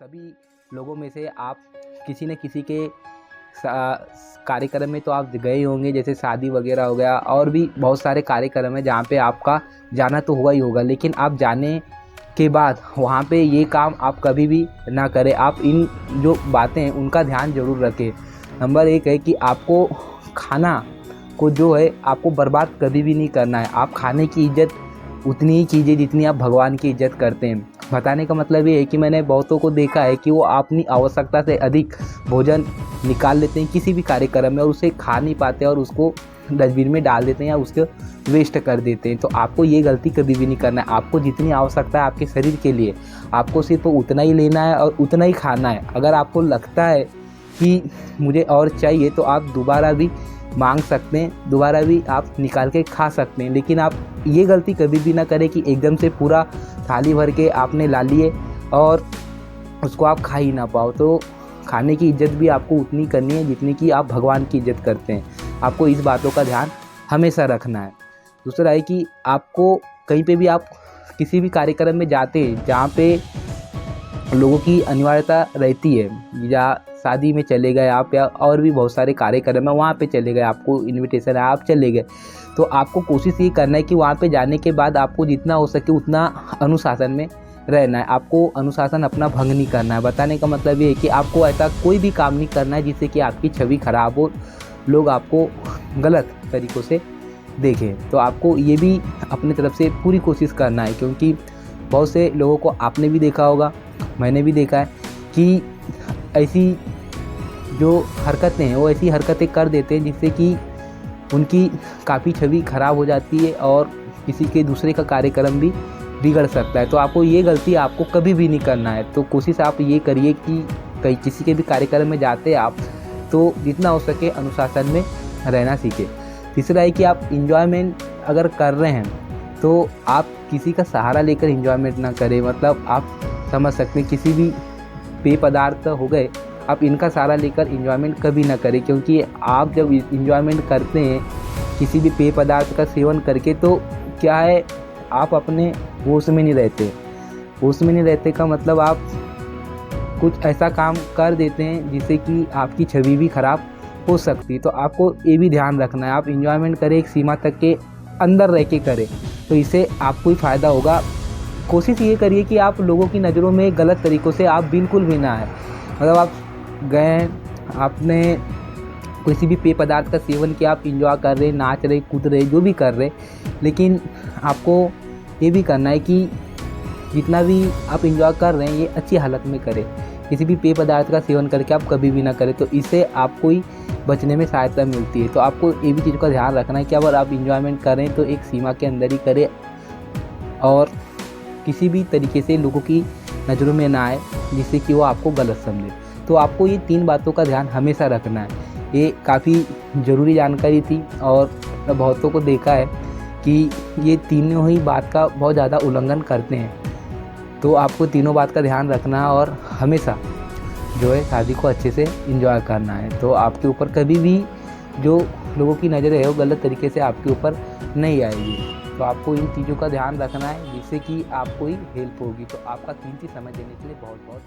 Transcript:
सभी लोगों में से आप किसी न किसी के कार्यक्रम में तो आप गए होंगे, जैसे शादी वगैरह हो गया, और भी बहुत सारे कार्यक्रम हैं जहाँ पे आपका जाना तो हुआ ही होगा। लेकिन आप जाने के बाद वहाँ पे ये काम आप कभी भी ना करें। आप इन जो बातें हैं उनका ध्यान ज़रूर रखें। नंबर 1 है कि आपको खाना को जो है आपको बर्बाद कभी भी नहीं करना है। आप खाने की इज़्ज़त उतनी ही कीजिए जितनी आप भगवान की इज़्ज़त करते हैं। बताने का मतलब ये है कि मैंने बहुतों को देखा है कि वो अपनी आवश्यकता से अधिक भोजन निकाल लेते हैं किसी भी कार्यक्रम में और उसे खा नहीं पाते और उसको डस्टबिन में डाल देते हैं या उसको वेस्ट कर देते हैं। तो आपको ये गलती कभी भी नहीं करना है। आपको जितनी आवश्यकता है आपके शरीर के लिए, आपको सिर्फ उतना ही लेना है और उतना ही खाना है। अगर आपको लगता है कि मुझे और चाहिए तो आप दोबारा भी मांग सकते हैं, दोबारा भी आप निकाल के खा सकते हैं। लेकिन आप ये गलती कभी भी ना करें कि एकदम से पूरा थाली भर के आपने ला लिए और उसको आप खा ही ना पाओ। तो खाने की इज़्ज़त भी आपको उतनी करनी है जितनी कि आप भगवान की इज़्ज़त करते हैं। आपको इस बातों का ध्यान हमेशा रखना है। दूसरा है कि आपको कहीं पे भी आप किसी भी कार्यक्रम में जाते हैं जहाँ पे लोगों की अनिवार्यता रहती है, या शादी में चले गए आप, या और भी बहुत सारे कार्यक्रम है वहाँ पे चले गए, आपको इनविटेशन है आप चले गए, तो आपको कोशिश ये करना है कि वहाँ पे जाने के बाद आपको जितना हो सके उतना अनुशासन में रहना है। आपको अनुशासन अपना भंग नहीं करना है। बताने का मतलब ये है कि आपको ऐसा कोई भी काम नहीं करना है जिससे कि आपकी छवि खराब हो, लोग आपको गलत तरीक़ों से देखें। तो आपको ये भी अपनी तरफ से पूरी कोशिश करना है, क्योंकि बहुत से लोगों को आपने भी देखा होगा, मैंने भी देखा है कि ऐसी जो हरकतें हैं वो ऐसी हरकतें कर देते हैं जिससे कि उनकी काफ़ी छवि ख़राब हो जाती है और किसी के दूसरे का कार्यक्रम भी बिगड़ सकता है। तो आपको ये गलती आपको कभी भी नहीं करना है। तो कोशिश आप ये करिए कि कहीं किसी के भी कार्यक्रम में जाते हैं आप तो जितना हो सके अनुशासन में रहना सीखें। तीसरा है कि आप इंजॉयमेंट अगर कर रहे हैं तो आप किसी का सहारा लेकर इंजॉयमेंट ना करें। मतलब आप समझ सकते हैं, किसी भी पेय पदार्थ हो गए, आप इनका सहारा लेकर इंजॉयमेंट कभी ना करें, क्योंकि आप जब इंजॉयमेंट करते हैं किसी भी पेय पदार्थ का सेवन करके तो क्या है, आप अपने होश में नहीं रहते। होश में नहीं रहते का मतलब आप कुछ ऐसा काम कर देते हैं जिससे कि आपकी छवि भी ख़राब हो सकती है। तो आपको ये भी ध्यान रखना है, आप इंजॉयमेंट करें एक सीमा तक के अंदर रह के करें, तो इससे आपको ही फ़ायदा होगा। कोशिश ये करिए कि आप लोगों की नज़रों में गलत तरीक़ों से आप बिल्कुल भी ना आए। मतलब आप गए, आपने किसी भी पेय पदार्थ का सेवन किया, आप इंजॉय कर रहे, नाच रहे, कूद रहे, जो भी कर रहे, लेकिन आपको ये भी करना है कि जितना भी आप इंजॉय कर रहे हैं ये अच्छी हालत में करें। किसी भी पेय पदार्थ का सेवन करके आप कभी भी ना करें, तो इससे आपको ही बचने में सहायता मिलती है। तो आपको ये भी चीज़ का ध्यान रखना है कि अगर आप इंजॉयमेंट करें तो एक सीमा के अंदर ही करें और किसी भी तरीके से लोगों की नज़रों में ना आए जिससे कि वो आपको गलत समझे। तो आपको ये 3 बातों का ध्यान हमेशा रखना है। ये काफ़ी ज़रूरी जानकारी थी और बहुतों को देखा है कि ये तीनों ही बात का बहुत ज़्यादा उल्लंघन करते हैं। तो आपको तीनों बात का ध्यान रखना और हमेशा जो है शादी को अच्छे से एंजॉय करना है। तो आपके ऊपर कभी भी जो लोगों की नज़रें है वो गलत तरीके से आपके ऊपर नहीं आएगी। तो आपको इन चीज़ों का ध्यान रखना है जिससे कि आपको ही हेल्प होगी। तो आपका कीमती समय देने के लिए बहुत बहुत